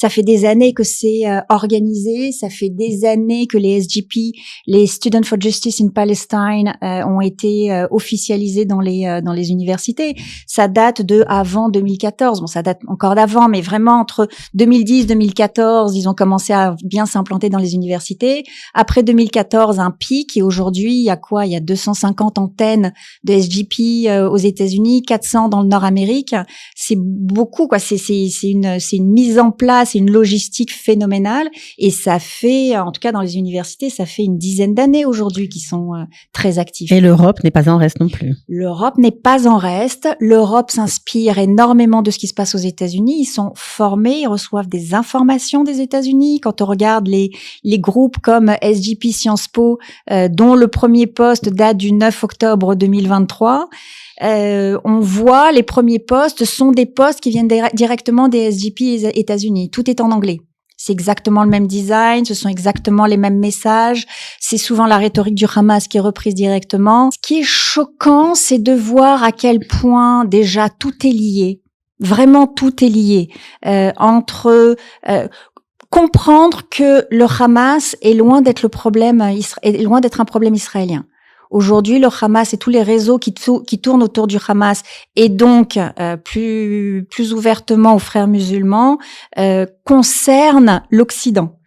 Ça fait des années que c'est organisé. Ça fait des années que les SJP, les Students for Justice in Palestine, ont été officialisés dans les universités. Ça date de avant 2014. Bon, ça date encore d'avant, mais vraiment entre 2010 2014, ils ont commencé à bien s'implanter dans les universités. Après 2014, un pic, et aujourd'hui, il y a quoi? Il y a 250 antennes de SJP aux États-Unis, 400 dans le Nord-Amérique. C'est beaucoup, quoi. C'est une mise en place, une logistique phénoménale, et ça fait, en tout cas dans les universités, ça fait une dizaine d'années aujourd'hui qu'ils sont très actifs. Et l'Europe n'est pas en reste non plus. L'Europe n'est pas en reste. L'Europe s'inspire énormément de ce qui se passe aux États-Unis. Ils sont formés, ils reçoivent des informations des États-Unis. Quand on regarde les groupes comme SJP Sciences Po, dont le premier poste date du 9 octobre 2023, on voit les premiers postes sont des postes qui viennent directement des SJP États-Unis. Tout est en anglais. C'est exactement le même design, ce sont exactement les mêmes messages. C'est souvent la rhétorique du Hamas qui est reprise directement. Ce qui est choquant, c'est de voir à quel point déjà tout est lié. Vraiment tout est lié. Comprendre que le Hamas est loin d'être loin d'être un problème israélien. Aujourd'hui, le Hamas et tous les réseaux qui tournent autour du Hamas, et donc plus ouvertement aux frères musulmans, concernent l'Occident.